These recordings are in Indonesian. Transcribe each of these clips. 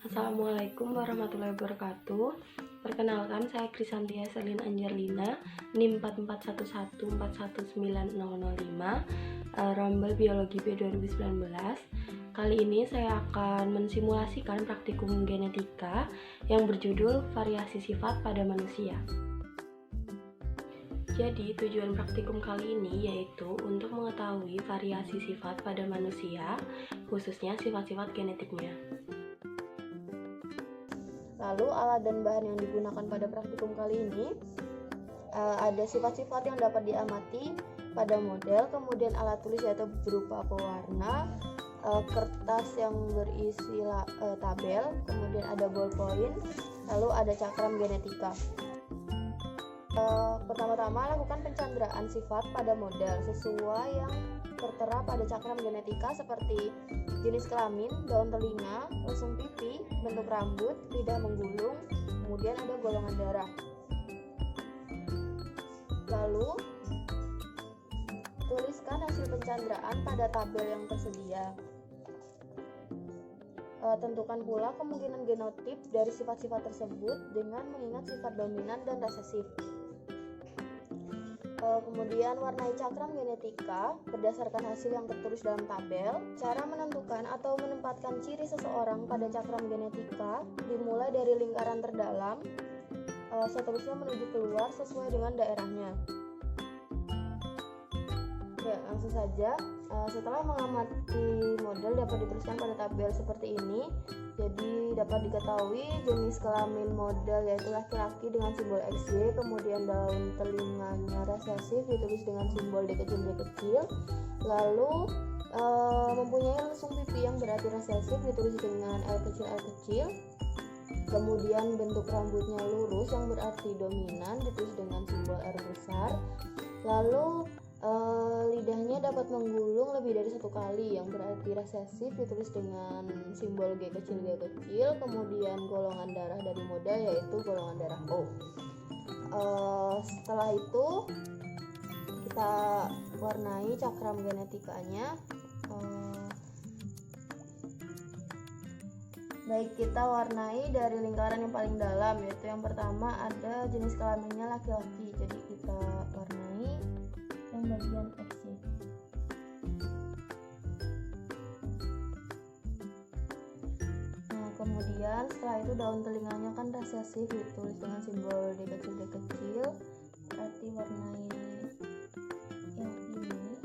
Assalamualaikum warahmatullahi wabarakatuh. Perkenalkan, saya Krisantia Selin Anjarlina, NIM 441141905, Rombel Biologi B 2019. Kali ini saya akan mensimulasikan praktikum genetika yang berjudul variasi sifat pada manusia. Jadi, tujuan praktikum kali ini yaitu untuk mengetahui variasi sifat pada manusia, khususnya sifat-sifat genetiknya. Lalu alat dan bahan yang digunakan pada praktikum kali ini ada sifat-sifat yang dapat diamati pada model, kemudian alat tulis yaitu berupa pewarna, kertas yang berisi tabel, kemudian ada ballpoint, lalu ada cakram genetika. Pertama-tama lakukan pencanderaan sifat pada model sesuai yang tertera pada cakram genetika seperti jenis kelamin, daun telinga, lesung pipi, bentuk rambut, lidah menggulung, kemudian ada golongan darah. Lalu tuliskan hasil pencanderaan pada tabel yang tersedia. Tentukan pula kemungkinan genotip dari sifat-sifat tersebut dengan mengingat sifat dominan dan resesif. Kemudian warnai cakram genetika berdasarkan hasil yang tertulis dalam tabel. Cara menentukan atau menempatkan ciri seseorang pada cakram genetika dimulai dari lingkaran terdalam, seterusnya menuju keluar sesuai dengan daerahnya. Oke, langsung saja. Setelah mengamati model dapat dituliskan pada tabel seperti ini. Jadi dapat diketahui jenis kelamin model yaitu laki-laki dengan simbol XY, kemudian daun telinganya resesif ditulis dengan simbol D kecil. Lalu mempunyai lesung pipi yang berarti resesif ditulis dengan L kecil. Kemudian bentuk rambutnya lurus yang berarti dominan ditulis dengan simbol R besar. Lalu lidahnya dapat menggulung lebih dari satu kali yang berarti resesif ditulis dengan simbol G kecil. Kemudian golongan darah dari model yaitu golongan darah O. Setelah itu kita warnai cakram genetikanya. Baik, kita warnai dari lingkaran yang paling dalam, yaitu yang pertama ada jenis kelaminnya laki-laki. Jadi kita warnai yang bagian XY. Nah, kemudian setelah itu daun telinganya kan resesif ditulis dengan simbol D kecil, berarti warnai yang ini.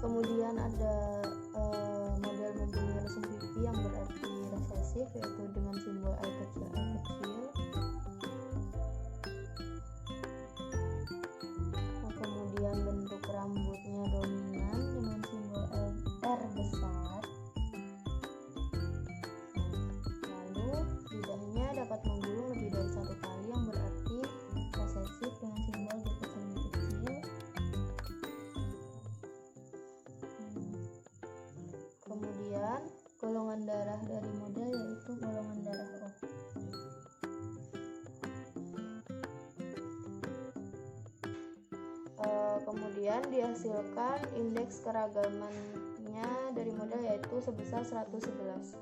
Kemudian ada model mempunyai lesung pipi yang berarti resesif yaitu dengan simbol L kecil. Nah, kemudian bentuk rambutnya dominan dengan simbol R besar. Lalu lidahnya dapat menggulung lebih dari satu kali yang berarti resesif dengan simbol D kecil. Kemudian golongan darah dari model yaitu golongan darah O. Kemudian dihasilkan indeks keragamannya dari model yaitu sebesar 111.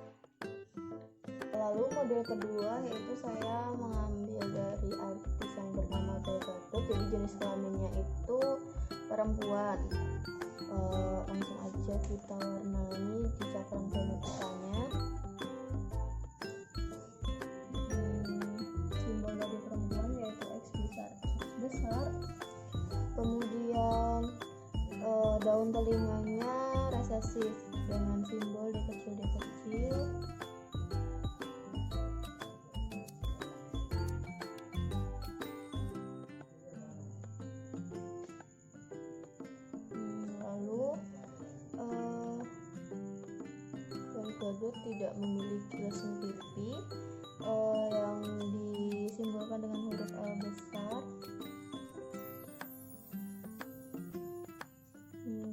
Lalu model kedua yaitu saya mengambil dari artis yang bernama Gal Gadot, jadi jenis kelaminnya itu perempuan. Langsung aja kita warnai di cakram genetikanya. Simbol dari perempuan yaitu X besar. Kemudian daun telinganya resesif dengan simbol D kecil. Gadot tidak memiliki lesung pipi yang disimbolkan dengan huruf L besar.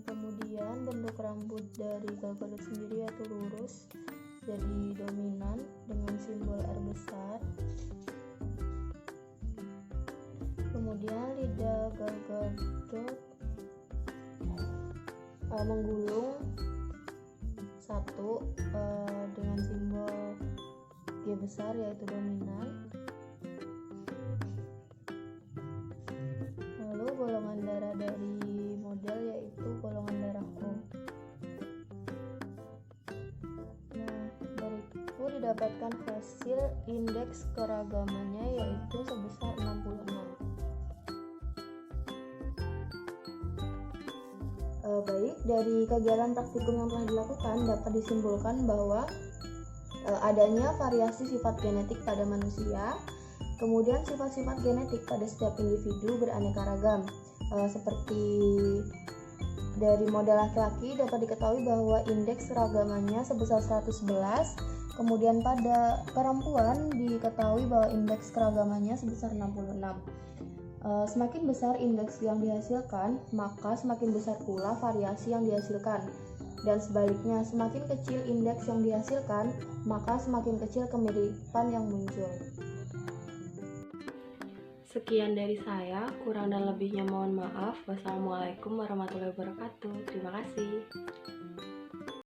Kemudian bentuk rambut dari Gal Gadot sendiri yaitu lurus, jadi dominan dengan simbol R besar. Kemudian lidah Gal Gadot menggulung satu dengan simbol G besar yaitu dominan. Lalu golongan darah dari model yaitu golongan darah O. Nah, dari itu didapatkan hasil indeks keragamannya yaitu sebesar 66. Baik, dari kegiatan praktikum yang telah dilakukan dapat disimpulkan bahwa adanya variasi sifat genetik pada manusia, kemudian sifat-sifat genetik pada setiap individu beraneka ragam. Seperti dari model laki-laki dapat diketahui bahwa indeks keragamannya sebesar 111, kemudian pada perempuan diketahui bahwa indeks keragamannya sebesar 66. Semakin besar indeks yang dihasilkan, maka semakin besar pula variasi yang dihasilkan. Dan sebaliknya, semakin kecil indeks yang dihasilkan, maka semakin kecil kemiripan yang muncul. Sekian dari saya, kurang dan lebihnya mohon maaf. Wassalamualaikum warahmatullahi wabarakatuh. Terima kasih.